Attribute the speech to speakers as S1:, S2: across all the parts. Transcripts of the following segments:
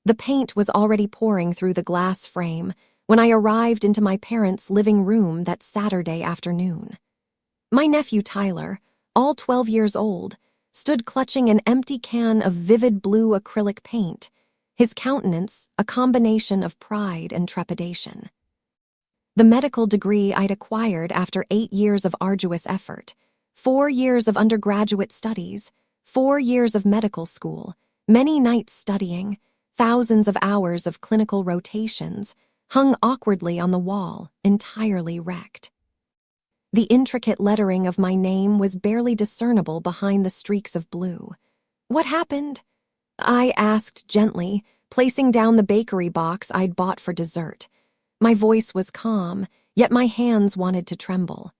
S1: The paint was already pouring through the glass frame when I arrived into my parents' living room that Saturday afternoon. My nephew Tyler, all 12 years old, stood clutching an empty can of vivid blue acrylic paint, his countenance a combination of pride and trepidation. The medical degree I'd acquired after 8 years of arduous effort, 4 years of undergraduate studies, 4 years of medical school, many nights studying, thousands of hours of clinical rotations, hung awkwardly on the wall, entirely wrecked. The intricate lettering of my name was barely discernible behind the streaks of blue. "What happened?" I asked gently, placing down the bakery box I'd bought for dessert. My voice was calm, yet my hands wanted to tremble.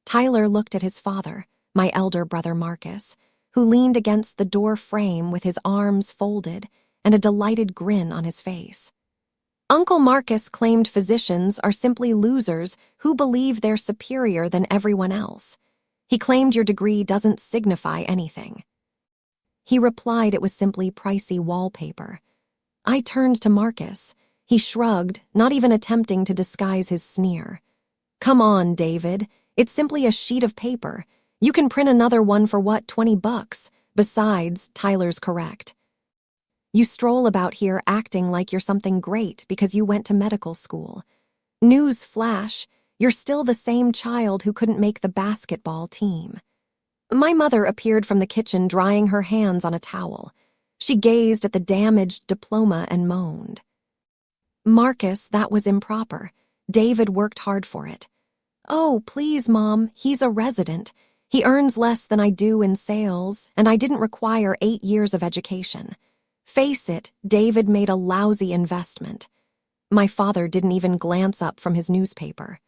S1: Tyler looked at his father, my elder brother Marcus, who leaned against the door frame with his arms folded and a delighted grin on his face. Uncle Marcus claimed physicians are simply losers who believe they're superior than everyone else. He claimed your degree doesn't signify anything. He replied it was simply pricey wallpaper. I turned to Marcus. He shrugged, not even attempting to disguise his sneer. "Come on, David. It's simply a sheet of paper. You can print another one for what, $20? Besides, Tyler's correct. You stroll about here acting like you're something great because you went to medical school. News flash, you're still the same child who couldn't make the basketball team." My mother appeared from the kitchen drying her hands on a towel. She gazed at the damaged diploma and moaned. "Marcus, that was improper. David worked hard for it." "Oh, please, Mom, he's a resident. He earns less than I do in sales, and I didn't require 8 years of education. Face it, David made a lousy investment." My father didn't even glance up from his newspaper.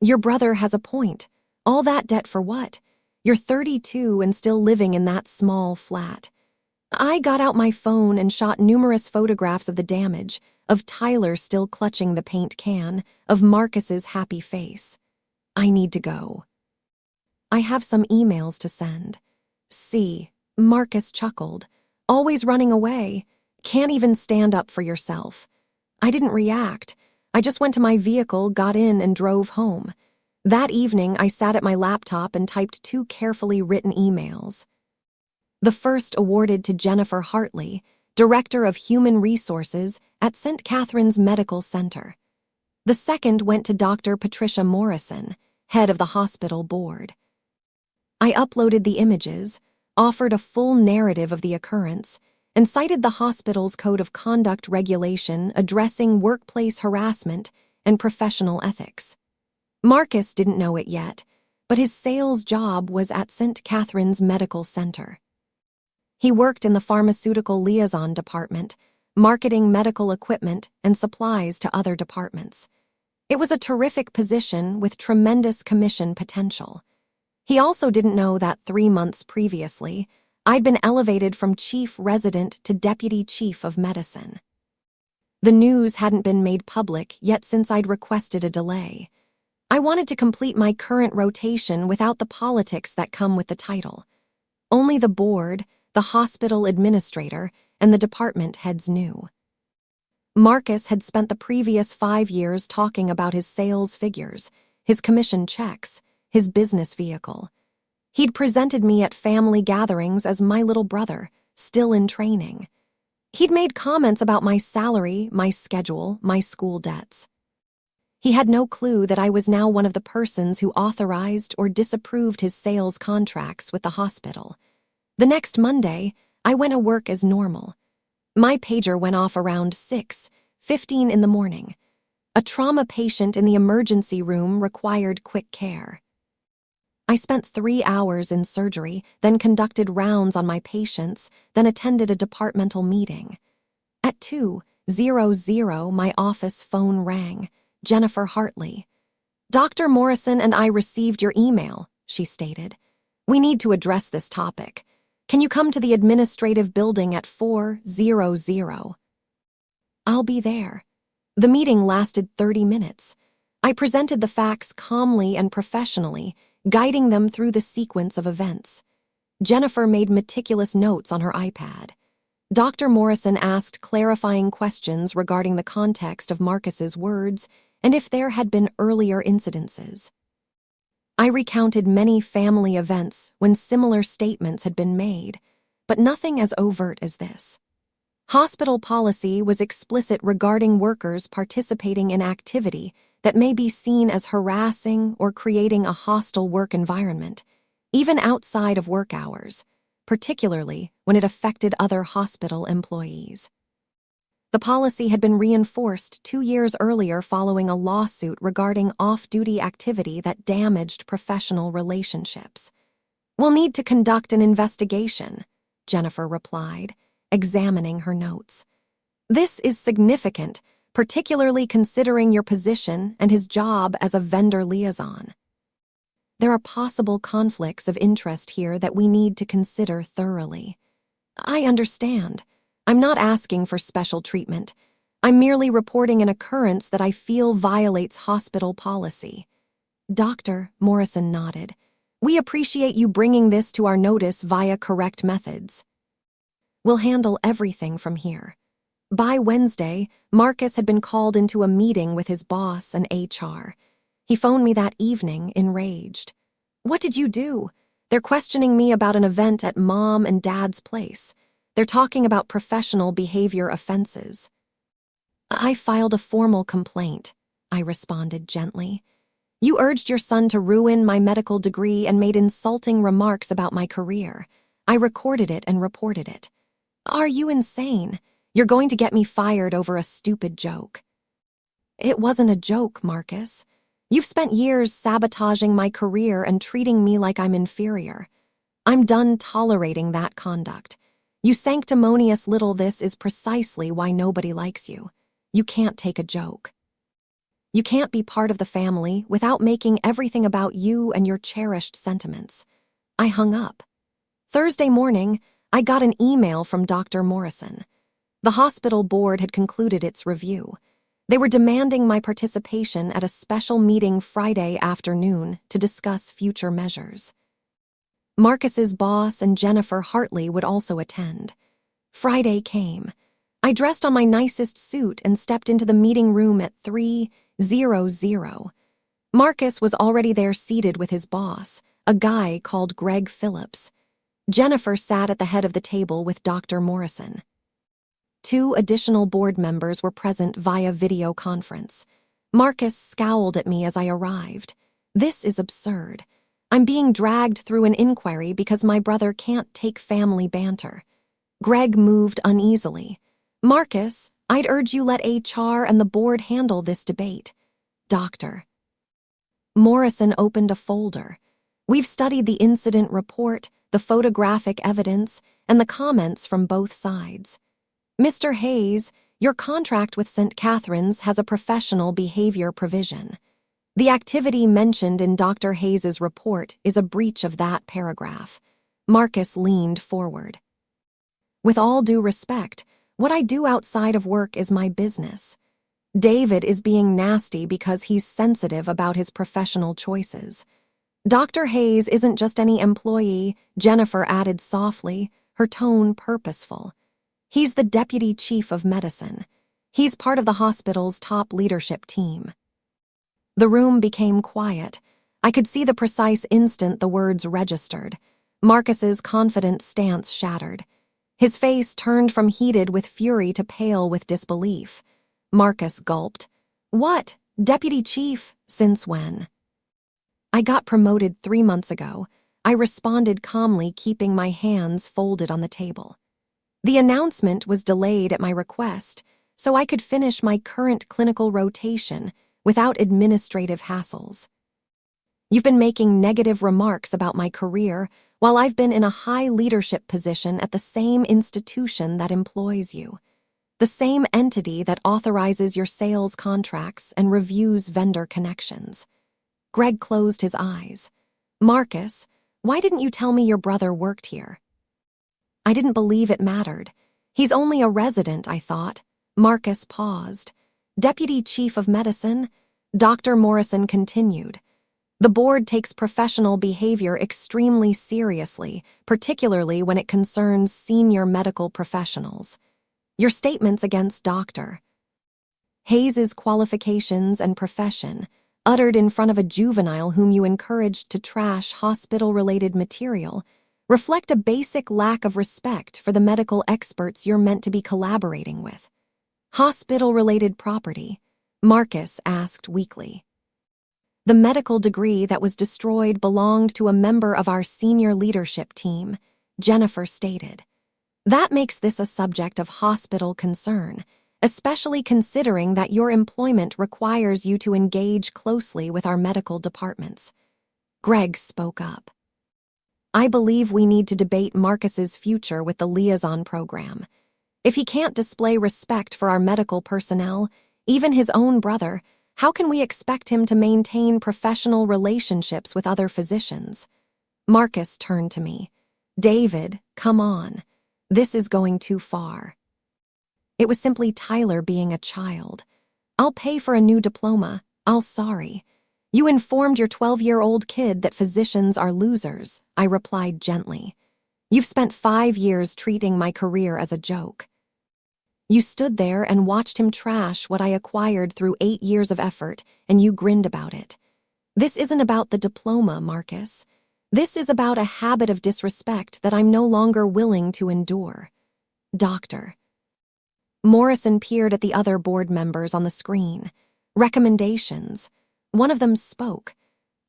S1: "Your brother has a point. All that debt for what? You're 32 and still living in that small flat." I got out my phone and shot numerous photographs of the damage, of Tyler still clutching the paint can, of Marcus's happy face. "I need to go. I have some emails to send." "See," Marcus chuckled. "Always running away. Can't even stand up for yourself." I didn't react. I just went to my vehicle, got in, and drove home. That evening, I sat at my laptop and typed 2 carefully written emails. The first awarded to Jennifer Hartley, Director of Human Resources at St. Catherine's Medical Center. The second went to Dr. Patricia Morrison, head of the hospital board. I uploaded the images, offered a full narrative of the occurrence, and cited the hospital's code of conduct regulation addressing workplace harassment and professional ethics. Marcus didn't know it yet, but his sales job was at St. Catherine's Medical Center. He worked in the pharmaceutical liaison department, marketing medical equipment and supplies to other departments. It was a terrific position with tremendous commission potential. He also didn't know that 3 months previously, I'd been elevated from chief resident to deputy chief of medicine. The news hadn't been made public yet since I'd requested a delay. I wanted to complete my current rotation without the politics that come with the title. Only the board, the hospital administrator, and the department heads knew. Marcus had spent the previous 5 years talking about his sales figures, his commission checks, his business vehicle. He'd presented me at family gatherings as my little brother, still in training. He'd made comments about my salary, my schedule, my school debts. He had no clue that I was now one of the persons who authorized or disapproved his sales contracts with the hospital. The next Monday, I went to work as normal. My pager went off around 6:15 in the morning. A trauma patient in the emergency room required quick care. I spent 3 hours in surgery, then conducted rounds on my patients, then attended a departmental meeting. At 2:00, my office phone rang. Jennifer Hartley. "Dr. Morrison and I received your email," she stated. "We need to address this topic. Can you come to the administrative building at 4:00? "I'll be there." The meeting lasted 30 minutes. I presented the facts calmly and professionally, guiding them through the sequence of events. Jennifer made meticulous notes on her iPad. Dr. Morrison asked clarifying questions regarding the context of Marcus's words and if there had been earlier incidences. I recounted many family events when similar statements had been made, but nothing as overt as this. Hospital policy was explicit regarding workers participating in activity that may be seen as harassing or creating a hostile work environment, even outside of work hours, particularly when it affected other hospital employees. The policy had been reinforced 2 years earlier following a lawsuit regarding off-duty activity that damaged professional relationships. "We'll need to conduct an investigation," Jennifer replied, examining her notes. "This is significant, particularly considering your position and his job as a vendor liaison. There are possible conflicts of interest here that we need to consider thoroughly." "I understand. I'm not asking for special treatment. I'm merely reporting an occurrence that I feel violates hospital policy." Dr. Morrison nodded. "We appreciate you bringing this to our notice via correct methods. We'll handle everything from here." By Wednesday, Marcus had been called into a meeting with his boss and HR. He phoned me that evening, enraged. "What did you do? They're questioning me about an event at Mom and Dad's place. They're talking about professional behavior offenses." "I filed a formal complaint," I responded gently. "You urged your son to ruin my medical degree and made insulting remarks about my career. I recorded it and reported it." "Are you insane? You're going to get me fired over a stupid joke." "It wasn't a joke, Marcus. You've spent years sabotaging my career and treating me like I'm inferior. I'm done tolerating that conduct. You sanctimonious little this is precisely why nobody likes you. You can't take a joke. You can't be part of the family without making everything about you and your cherished sentiments." I hung up. Thursday morning, I got an email from Dr. Morrison. The hospital board had concluded its review. They were demanding my participation at a special meeting Friday afternoon to discuss future measures. Marcus's boss and Jennifer Hartley would also attend. Friday came. I dressed on my nicest suit and stepped into the meeting room at 3:00. Marcus was already there seated with his boss, a guy called Greg Phillips. Jennifer sat at the head of the table with Dr. Morrison. 2 additional board members were present via video conference. Marcus scowled at me as I arrived. "This is absurd. I'm being dragged through an inquiry because my brother can't take family banter." Greg moved uneasily. "Marcus, I'd urge you let HR and the board handle this debate." "Doctor." Morrison opened a folder. "We've studied the incident report, the photographic evidence, and the comments from both sides. Mr. Hayes, your contract with St. Catherine's has a professional behavior provision. The activity mentioned in Dr. Hayes's report is a breach of that paragraph." Marcus leaned forward. "With all due respect, what I do outside of work is my business. David is being nasty because he's sensitive about his professional choices. Dr. Hayes isn't just any employee," Jennifer added softly, her tone purposeful. "He's the deputy chief of medicine. He's part of the hospital's top leadership team." The room became quiet. I could see the precise instant the words registered. Marcus's confident stance shattered. His face turned from heated with fury to pale with disbelief. Marcus gulped. "What? Deputy chief? Since when?" "I got promoted 3 months ago." I responded calmly, keeping my hands folded on the table. "The announcement was delayed at my request, so I could finish my current clinical rotation without administrative hassles. You've been making negative remarks about my career while I've been in a high leadership position at the same institution that employs you, the same entity that authorizes your sales contracts and reviews vendor connections." Greg closed his eyes. "Marcus, why didn't you tell me your brother worked here?" "I didn't believe it mattered. He's only a resident, I thought." Marcus paused. "Deputy chief of medicine?" Dr. Morrison continued. The board takes professional behavior extremely seriously, particularly when it concerns senior medical professionals. Your statements against Dr. Hayes's qualifications and profession, uttered in front of a juvenile whom you encouraged to trash hospital-related material, reflect a basic lack of respect for the medical experts you're meant to be collaborating with. Hospital-related property, Marcus asked weakly. The medical degree that was destroyed belonged to a member of our senior leadership team, Jennifer stated. That makes this a subject of hospital concern, especially considering that your employment requires you to engage closely with our medical departments. Greg spoke up. I believe we need to debate Marcus's future with the liaison program. If he can't display respect for our medical personnel, even his own brother, how can we expect him to maintain professional relationships with other physicians? Marcus turned to me. David, come on. This is going too far. It was simply Tyler being a child. I'll pay for a new diploma. Sorry. You informed your 12-year-old kid that physicians are losers, I replied gently. You've spent 5 years treating my career as a joke. You stood there and watched him trash what I acquired through 8 years of effort, and you grinned about it. This isn't about the diploma, Marcus. This is about a habit of disrespect that I'm no longer willing to endure. Doctor. Morrison peered at the other board members on the screen. Recommendations. One of them spoke.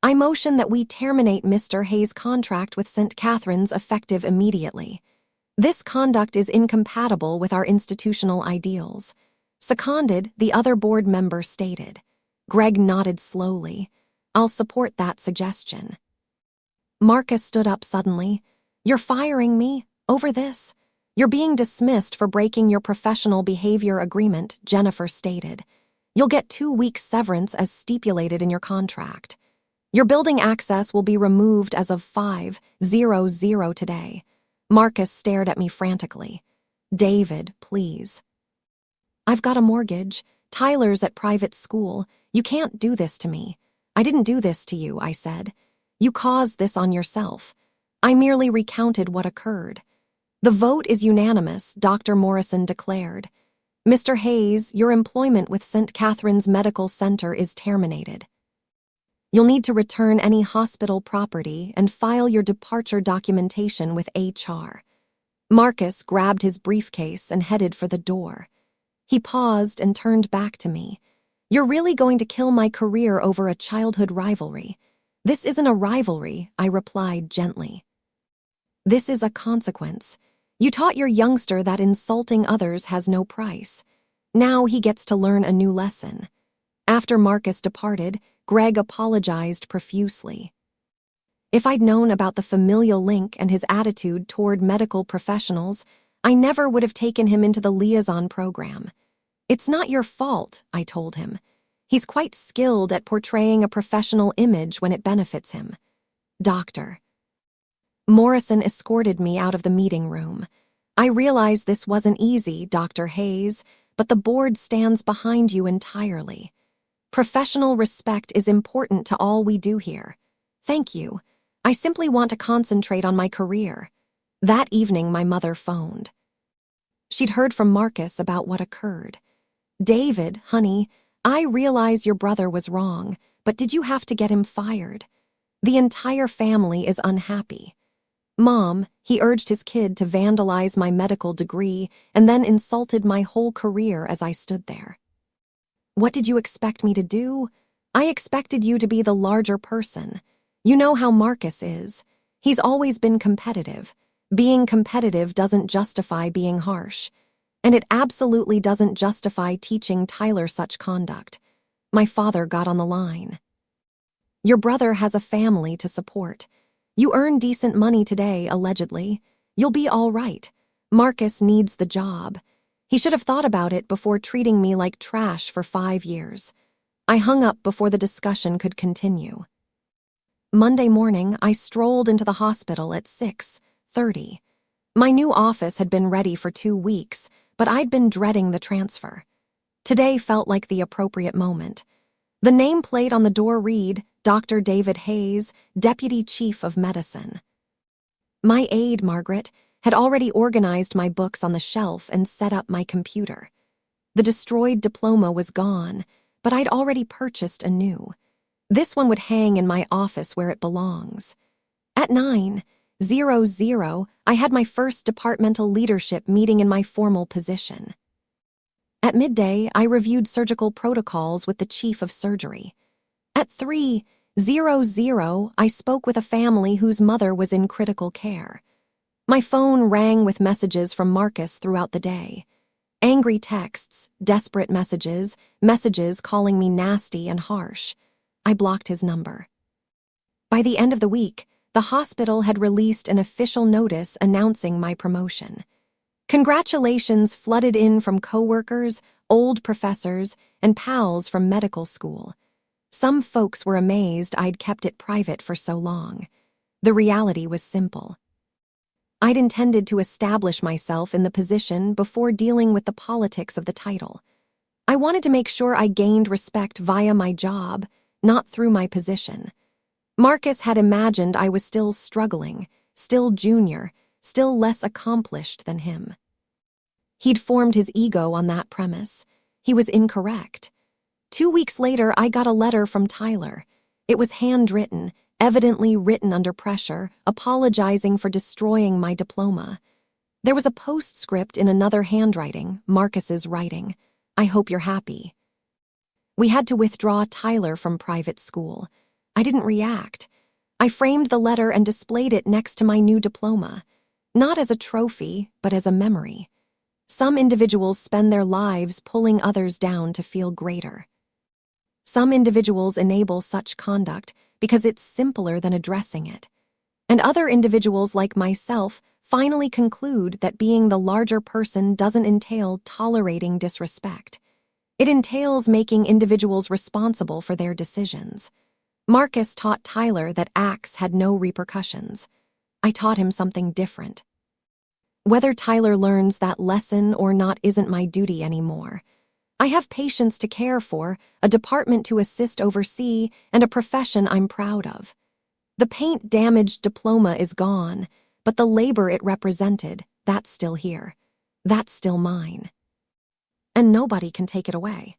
S1: I motion that we terminate Mr. Hayes' contract with St. Catherine's effective immediately. This conduct is incompatible with our institutional ideals. Seconded, the other board member stated. Greg nodded slowly. I'll support that suggestion. Marcus stood up suddenly. You're firing me? Over this? You're being dismissed for breaking your professional behavior agreement, Jennifer stated. You'll get 2 weeks severance as stipulated in your contract. Your building access will be removed as of 5:00 today. Marcus stared at me frantically. David, please. I've got a mortgage. Tyler's at private school. You can't do this to me. I didn't do this to you, I said. You caused this on yourself. I merely recounted what occurred. The vote is unanimous, Dr. Morrison declared. Mr. Hayes, your employment with St. Catherine's Medical Center is terminated. You'll need to return any hospital property and file your departure documentation with HR. Marcus grabbed his briefcase and headed for the door. He paused and turned back to me. You're really going to kill my career over a childhood rivalry. This isn't a rivalry, I replied gently. This is a consequence. You taught your youngster that insulting others has no price. Now he gets to learn a new lesson. After Marcus departed, Greg apologized profusely. If I'd known about the familial link and his attitude toward medical professionals, I never would have taken him into the liaison program. It's not your fault, I told him. He's quite skilled at portraying a professional image when it benefits him. Doctor. Morrison escorted me out of the meeting room. I realize this wasn't easy, Dr. Hayes, but the board stands behind you entirely. Professional respect is important to all we do here. Thank you. I simply want to concentrate on my career. That evening, my mother phoned. She'd heard from Marcus about what occurred. David, honey, I realize your brother was wrong, but did you have to get him fired? The entire family is unhappy. Mom, he urged his kid to vandalize my medical degree and then insulted my whole career as I stood there. What did you expect me to do? I expected you to be the larger person. You know how Marcus is. He's always been competitive. Being competitive doesn't justify being harsh. And it absolutely doesn't justify teaching Tyler such conduct. My father got on the line. Your brother has a family to support. You earn decent money today, allegedly. You'll be all right. Marcus needs the job. He should have thought about it before treating me like trash for 5 years. I hung up before the discussion could continue. Monday morning, I strolled into the hospital at 6:30. My new office had been ready for 2 weeks, but I'd been dreading the transfer. Today felt like the appropriate moment. The nameplate on the door read, Dr. David Hayes, Deputy Chief of Medicine. My aide, Margaret, had already organized my books on the shelf and set up my computer. The destroyed diploma was gone, but I'd already purchased a new. This one would hang in my office where it belongs. At 9:00, I had my first departmental leadership meeting in my formal position. At midday, I reviewed surgical protocols with the chief of surgery. At 3:00, I spoke with a family whose mother was in critical care. My phone rang with messages from Marcus throughout the day. Angry texts, desperate messages, messages calling me nasty and harsh. I blocked his number. By the end of the week, the hospital had released an official notice announcing my promotion. Congratulations flooded in from coworkers, old professors, and pals from medical school. Some folks were amazed I'd kept it private for so long. The reality was simple. I'd intended to establish myself in the position before dealing with the politics of the title. I wanted to make sure I gained respect via my job, not through my position. Marcus had imagined I was still struggling, still junior, still less accomplished than him. He'd formed his ego on that premise. He was incorrect. 2 weeks later, I got a letter from Tyler. It was handwritten, evidently written under pressure, apologizing for destroying my diploma. There was a postscript in another handwriting, Marcus's writing. I hope you're happy. We had to withdraw Tyler from private school. I didn't react. I framed the letter and displayed it next to my new diploma, not as a trophy, but as a memory. Some individuals spend their lives pulling others down to feel greater. Some individuals enable such conduct because it's simpler than addressing it. And other individuals like myself finally conclude that being the larger person doesn't entail tolerating disrespect. It entails making individuals responsible for their decisions. Marcus taught Tyler that acts had no repercussions. I taught him something different. Whether Tyler learns that lesson or not isn't my duty anymore. I have patients to care for, a department to assist oversee, and a profession I'm proud of. The paint-damaged diploma is gone, but the labor it represented, that's still here. That's still mine. And nobody can take it away.